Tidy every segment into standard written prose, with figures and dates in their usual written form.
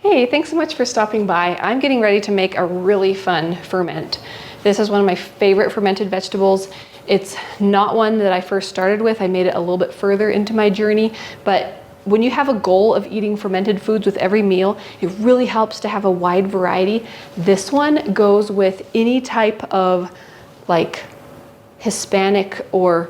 Hey, thanks so much for stopping by. I'm getting ready to make a really fun ferment. This is one of my favorite fermented vegetables. It's not one that I first started with. I made it a little bit further into my journey, but when you have a goal of eating fermented foods with every meal, it really helps to have a wide variety. This one goes with any type of like Hispanic or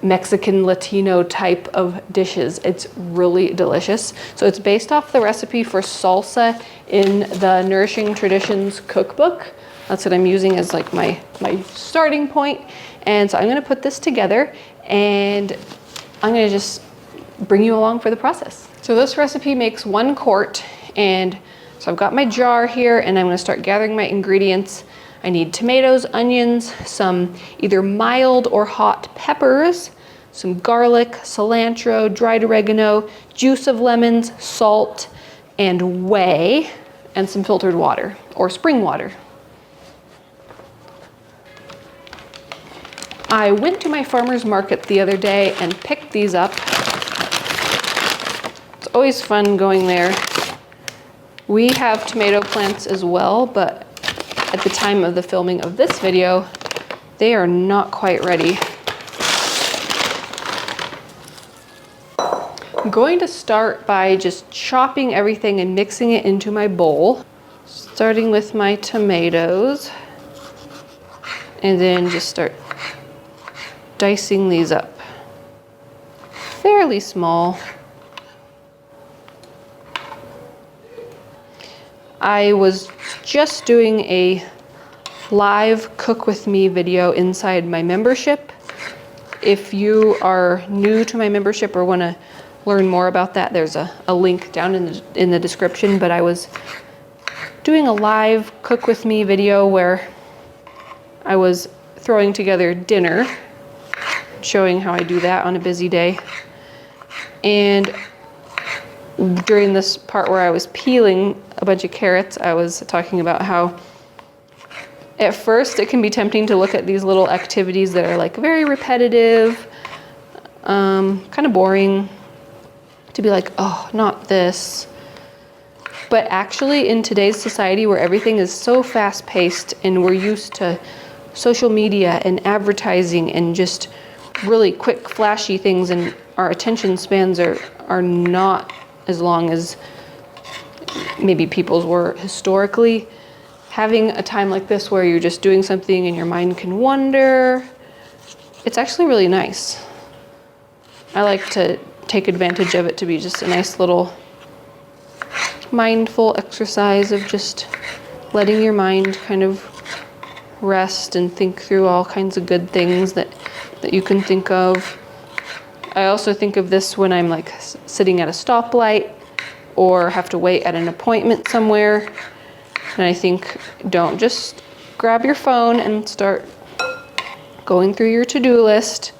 Mexican Latino type of dishes. It's really delicious. So it's based off the recipe for salsa in the Nourishing Traditions cookbook. That's what I'm using as like my starting point. And so I'm gonna put this together and I'm gonna just bring you along for the process. So this recipe makes 1 quart, and so I've got my jar here and I'm gonna start gathering my ingredients. I need tomatoes, onions, some either mild or hot peppers, some garlic, cilantro, dried oregano, juice of lemons, salt, and whey, and some filtered water or spring water. I went to my farmer's market the other day and picked these up. It's always fun going there. We have tomato plants as well, but at the time of the filming of this video, they are not quite ready. I'm going to start by just chopping everything and mixing it into my bowl, starting with my tomatoes, and then just start dicing these up fairly small. I was just doing a live cook with me video inside my membership. If you are new to my membership or want to learn more about that, there's a link down in the description. But I was doing a live cook with me video where I was throwing together dinner, showing how I do that on a busy day. And during this part where I was peeling a bunch of carrots, I was talking about how at first it can be tempting to look at these little activities that are like very repetitive, kind of boring, to be like, oh, not this. But actually in today's society where everything is so fast paced and we're used to social media and advertising and just really quick flashy things, and our attention spans are not as long as maybe people's were historically. Having a time like this where you're just doing something and your mind can wander, it's actually really nice. I like to take advantage of it to be just a nice little mindful exercise of just letting your mind kind of rest and think through all kinds of good things that you can think of. I also think of this when I'm like sitting at a stoplight or have to wait at an appointment somewhere. And I think, don't just grab your phone and start going through your to-do list.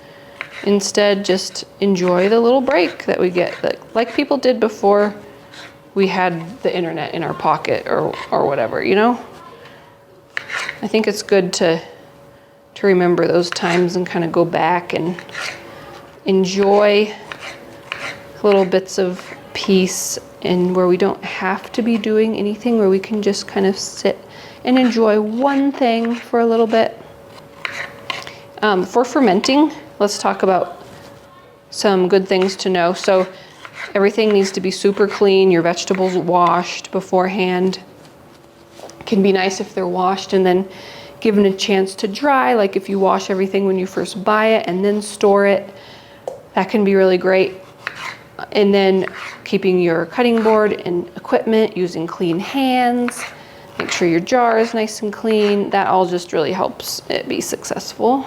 Instead, just enjoy the little break that we get, like people did before we had the internet in our pocket or whatever, you know? I think it's good to remember those times and kind of go back and enjoy little bits of peace, and where we don't have to be doing anything, where we can just kind of sit and enjoy one thing for a little bit. For fermenting, let's talk about some good things to know. So everything needs to be super clean. Your vegetables washed beforehand. It can be nice if they're washed and then given a chance to dry, like if you wash everything when you first buy it and then store it. That can be really great. And then keeping your cutting board and equipment, using clean hands, make sure your jar is nice and clean. That all just really helps it be successful.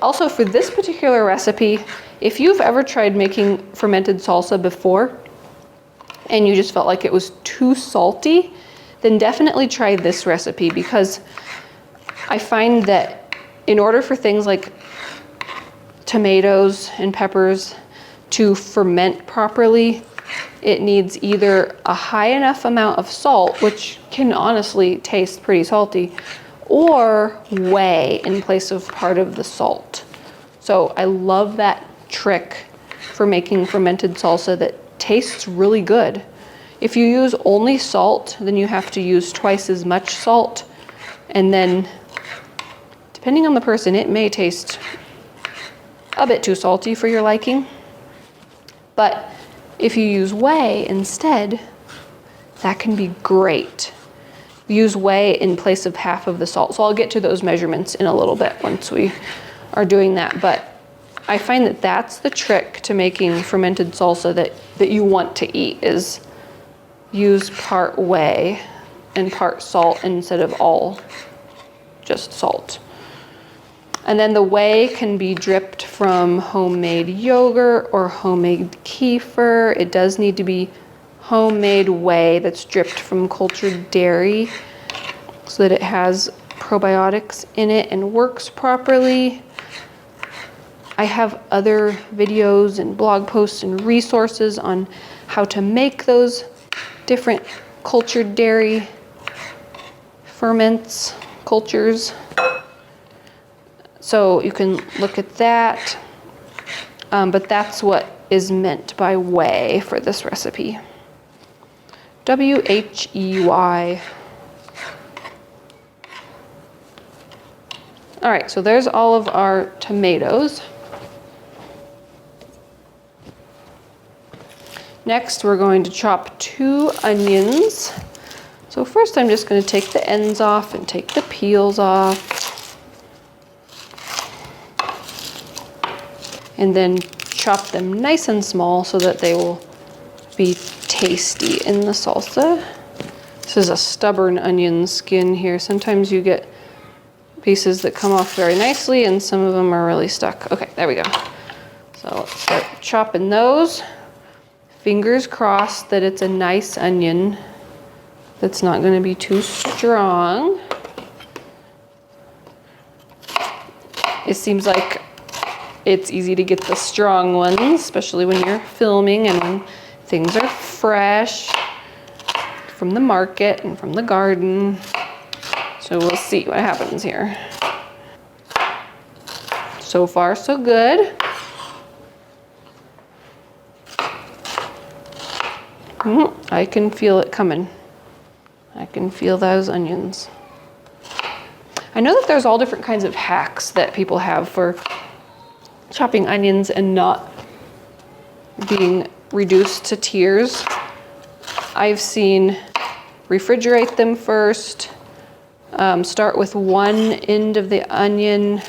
Also, for this particular recipe, if you've ever tried making fermented salsa before and you just felt like it was too salty, then definitely try this recipe, because I find that in order for things like tomatoes and peppers to ferment properly, it needs either a high enough amount of salt, which can honestly taste pretty salty, or whey in place of part of the salt. So I love that trick for making fermented salsa that tastes really good. If you use only salt, then you have to use twice as much salt. And then, depending on the person, it may taste a bit too salty for your liking. But if you use whey instead, that can be great. Use whey in place of half of the salt. So I'll get to those measurements in a little bit once we are doing that. But I find that that's the trick to making fermented salsa that you want to eat, is use part whey and part salt instead of all just salt. And then the whey can be dripped from homemade yogurt or homemade kefir. It does need to be homemade whey that's dripped from cultured dairy so that it has probiotics in it and works properly. I have other videos and blog posts and resources on how to make those different cultured dairy ferments, cultures. So you can look at that. But that's what is meant by whey for this recipe. W-H-E-Y. All right, so there's all of our tomatoes. Next, we're going to chop 2 onions. So first I'm just going to take the ends off and take the peels off. And then chop them nice and small so that they will be tasty in the salsa. This is a stubborn onion skin here. Sometimes you get pieces that come off very nicely and some of them are really stuck. Okay, there we go. So let's start chopping those. Fingers crossed that it's a nice onion that's not going to be too strong. It seems like it's easy to get the strong ones, especially when you're filming and when things are fresh from the market and from the garden. So we'll see what happens here. So far, so good. I can feel it coming. I can feel those onions. I know that there's all different kinds of hacks that people have for chopping onions and not being reduced to tears. I've seen refrigerate them first, start with one end of the onion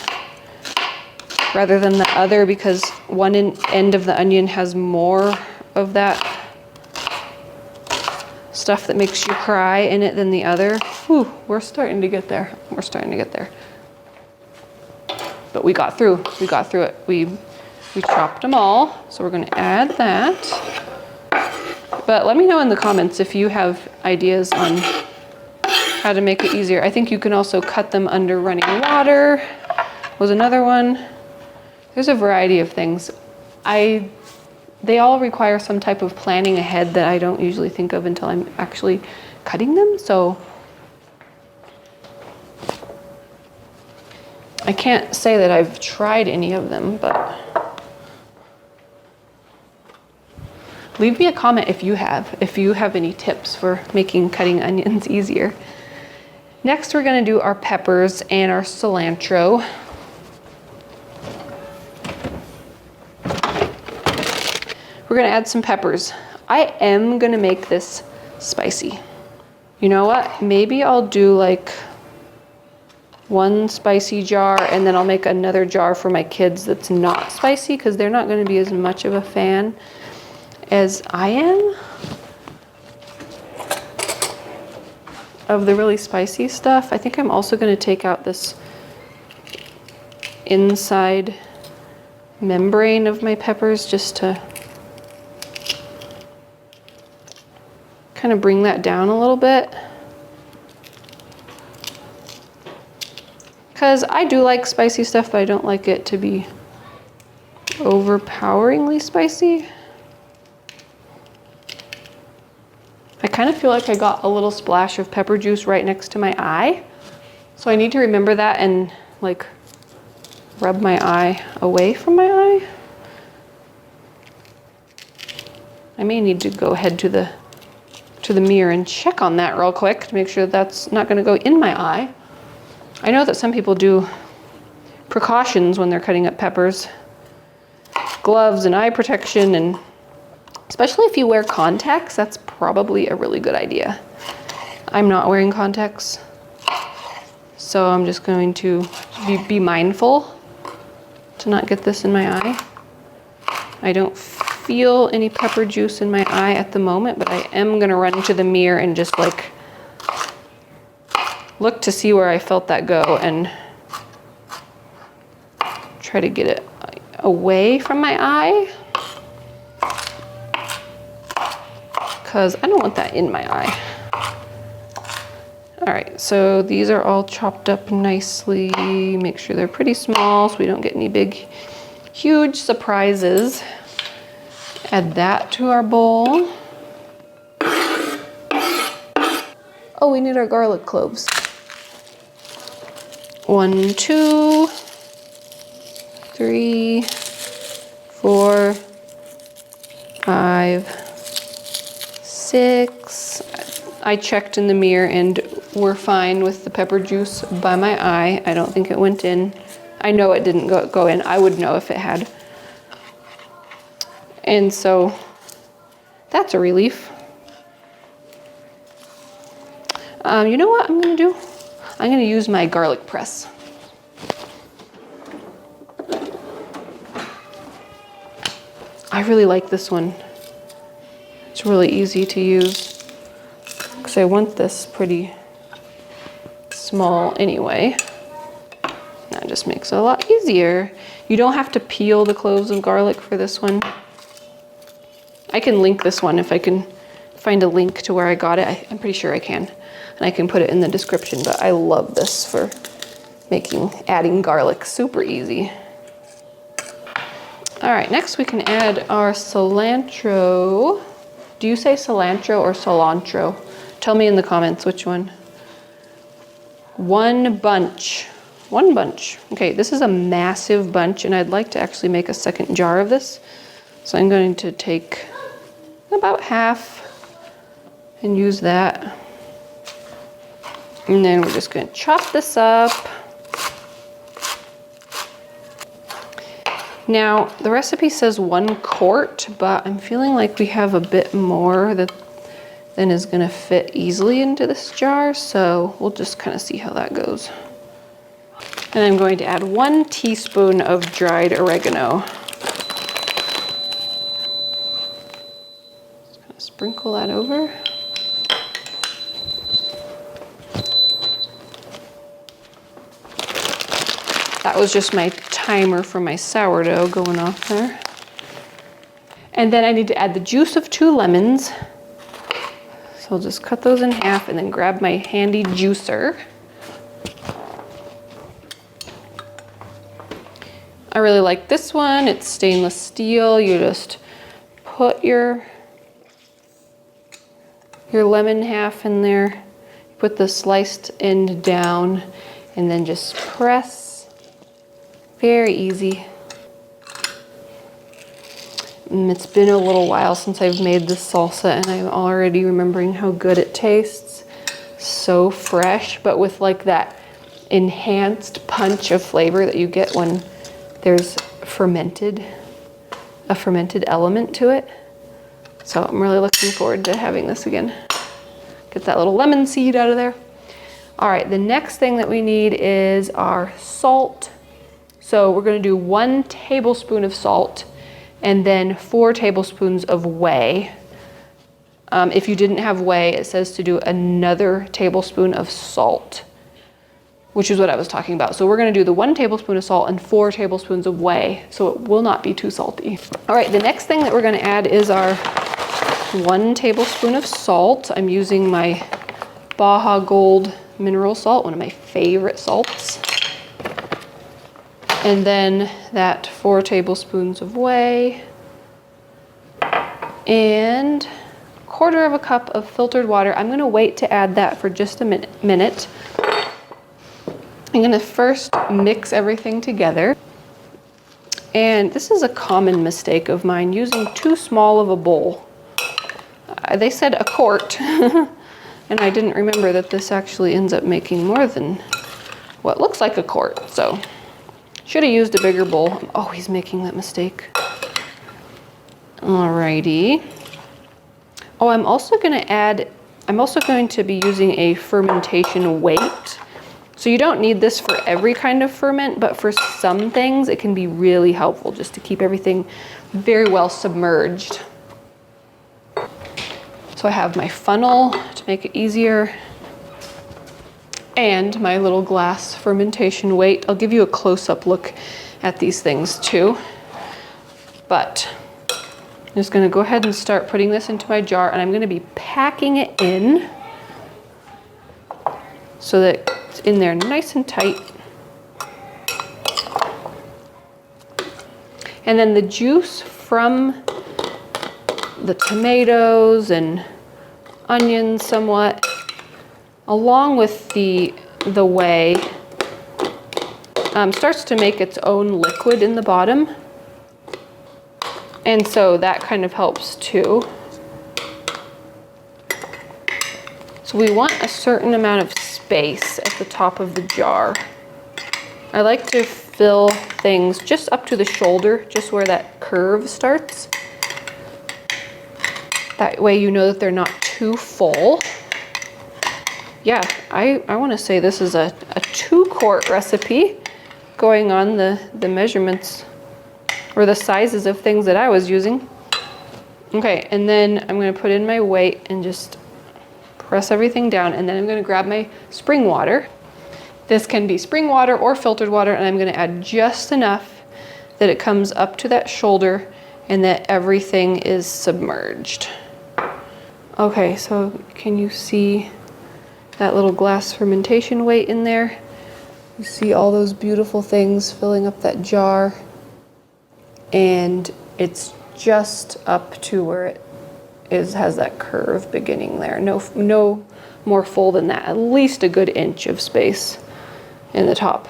rather than the other, because one end of the onion has more of that stuff that makes you cry in it than the other. Whew, we're starting to get there. We're starting to get there. But we got through. We got through it. We chopped them all. So we're going to add that. But let me know in the comments if you have ideas on how to make it easier. I think you can also cut them under running water. Was another one. There's a variety of things. They all require some type of planning ahead that I don't usually think of until I'm actually cutting them. So I can't say that I've tried any of them, but leave me a comment if you have any tips for making cutting onions easier. Next, we're going to do our peppers and our cilantro. We're going to add some peppers. I am going to make this spicy. You know what? Maybe I'll do like one spicy jar and then I'll make another jar for my kids that's not spicy, because they're not going to be as much of a fan as I am of the really spicy stuff. I think I'm also going to take out this inside membrane of my peppers just to kind of bring that down a little bit. Because I do like spicy stuff, but I don't like it to be overpoweringly spicy. I kind of feel like I got a little splash of pepper juice right next to my eye. So I need to remember that and like rub my eye away from my eye. I may need to go ahead to the to the mirror and check on that real quick to make sure that's not gonna go in my eye. I know that some people do precautions when they're cutting up peppers. Gloves and eye protection, and especially if you wear contacts, that's probably a really good idea. I'm not wearing contacts, so I'm just going to be mindful to not get this in my eye. I don't feel any pepper juice in my eye at the moment, but I am gonna run to the mirror and just like look to see where I felt that go and try to get it away from my eye, because I don't want that in my eye. All right, so these are all chopped up nicely. Make sure they're pretty small so we don't get any big, huge surprises. Add that to our bowl. Oh, we need our garlic cloves. 1, 2, 3, 4, 5, 6. I checked in the mirror and we're fine with the pepper juice by my eye. I don't think it went in. I know it didn't go in. I would know if it had. And so that's a relief. You know what I'm gonna do? I'm gonna use my garlic press. I really like this one. It's really easy to use because I want this pretty small anyway. That just makes it a lot easier. You don't have to peel the cloves of garlic for this one. I can link this one if I can find a link to where I got it. I'm pretty sure I can. And I can put it in the description, but I love this for adding garlic super easy. All right, next we can add our cilantro. Do you say cilantro or cilantro? Tell me in the comments which one. One bunch. Okay, this is a massive bunch and I'd like to actually make a second jar of this. So I'm going to take about half and use that. And then we're just going to chop this up. Now, the recipe says 1 quart, but I'm feeling like we have a bit more than is going to fit easily into this jar, so we'll just kind of see how that goes. And I'm going to add 1 teaspoon of dried oregano. Just kind of sprinkle that over. That was just my timer for my sourdough going off there. And then I need to add the juice of 2 lemons. So I'll just cut those in half and then grab my handy juicer. I really like this one. It's stainless steel. You just put your lemon half in there, put the sliced end down, and then just press. Very easy. It's been a little while since I've made this salsa and I'm already remembering how good it tastes. So fresh, but with like that enhanced punch of flavor that you get when there's a fermented element to it. So I'm really looking forward to having this again. Get that little lemon seed out of there. All right, the next thing that we need is our salt. So we're going to do 1 tablespoon of salt and then 4 tablespoons of whey. If you didn't have whey, it says to do another tablespoon of salt, which is what I was talking about. So we're going to do the 1 tablespoon of salt and 4 tablespoons of whey, so it will not be too salty. All right, the next thing that we're going to add is our 1 tablespoon of salt. I'm using my Baja Gold mineral salt, one of my favorite salts. And then that 4 tablespoons of whey and 1/4 cup of filtered water. I'm gonna wait to add that for just a minute. I'm gonna first mix everything together. And this is a common mistake of mine, using too small of a bowl. they said a quart, and I didn't remember that this actually ends up making more than what looks like a quart. So should have used a bigger bowl. I'm always making that mistake. Alrighty. Oh, I'm also going to be using a fermentation weight. So you don't need this for every kind of ferment, but for some things it can be really helpful just to keep everything very well submerged. So I have my funnel to make it easier, and my little glass fermentation weight. I'll give you a close-up look at these things too. But I'm just going to go ahead and start putting this into my jar, and I'm going to be packing it in so that it's in there nice and tight. And then the juice from the tomatoes and onions somewhat, along with the whey, starts to make its own liquid in the bottom. And so that kind of helps too. So we want a certain amount of space at the top of the jar. I like to fill things just up to the shoulder, just where that curve starts. That way you know that they're not too full. Yeah, I want to say this is a 2-quart recipe going on the measurements or the sizes of things that I was using. Okay, and then I'm going to put in my weight and just press everything down, and then I'm going to grab my spring water. This can be spring water or filtered water, and I'm going to add just enough that it comes up to that shoulder and that everything is submerged. Okay, so can you see that little glass fermentation weight in there? You see all those beautiful things filling up that jar, and it's just up to where it has that curve beginning there. No more full than that, at least a good inch of space in the top.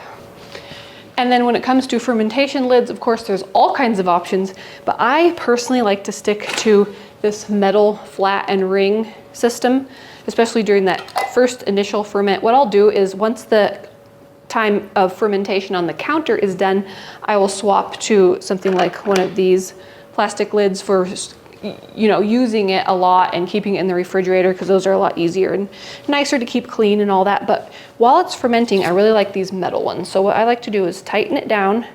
And then when it comes to fermentation lids, of course, there's all kinds of options, but I personally like to stick to this metal flat and ring system, especially during that first initial ferment. What I'll do is once the time of fermentation on the counter is done, I will swap to something like one of these plastic lids for, you know, using it a lot and keeping it in the refrigerator, because those are a lot easier and nicer to keep clean and all that. But while it's fermenting, I really like these metal ones. So what I like to do is tighten it down,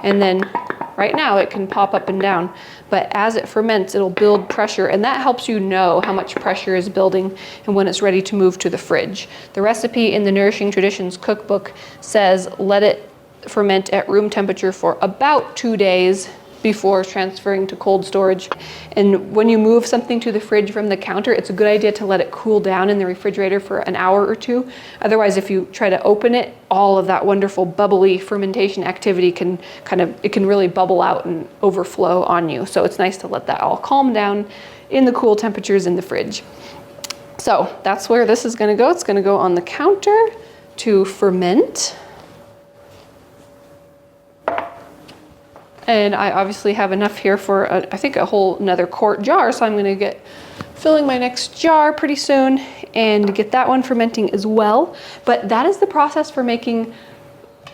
and then right now it can pop up and down, but as it ferments, it'll build pressure, and that helps you know how much pressure is building and when it's ready to move to the fridge. The recipe in the Nourishing Traditions cookbook says let it ferment at room temperature for about 2 days before transferring to cold storage. And when you move something to the fridge from the counter, it's a good idea to let it cool down in the refrigerator for an hour or two. Otherwise, if you try to open it, all of that wonderful bubbly fermentation activity can really bubble out and overflow on you. So it's nice to let that all calm down in the cool temperatures in the fridge. So that's where this is gonna go. It's gonna go on the counter to ferment. And I obviously have enough here for, I think, a whole another quart jar. So I'm going to get filling my next jar pretty soon and get that one fermenting as well. But that is the process for making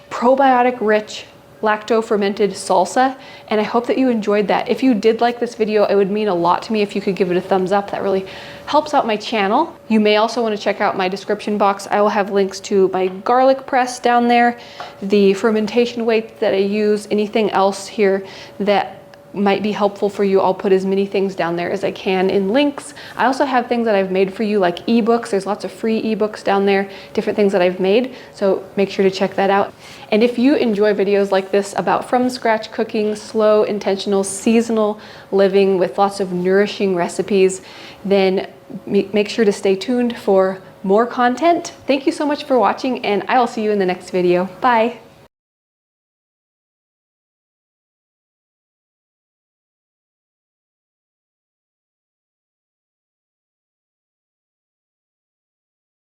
probiotic-rich lacto-fermented salsa. And I hope that you enjoyed that. If you did like this video, it would mean a lot to me if you could give it a thumbs up. That really helps out my channel. You may also want to check out my description box. I will have links to my garlic press down there, the fermentation weight that I use, anything else here that might be helpful for you. I'll put as many things down there as I can in links. I also have things that I've made for you, like ebooks. There's lots of free ebooks down there, different things that I've made. So make sure to check that out. And if you enjoy videos like this about from scratch cooking, slow, intentional, seasonal living with lots of nourishing recipes, then make sure to stay tuned for more content. Thank you so much for watching, and I will see you in the next video. Bye.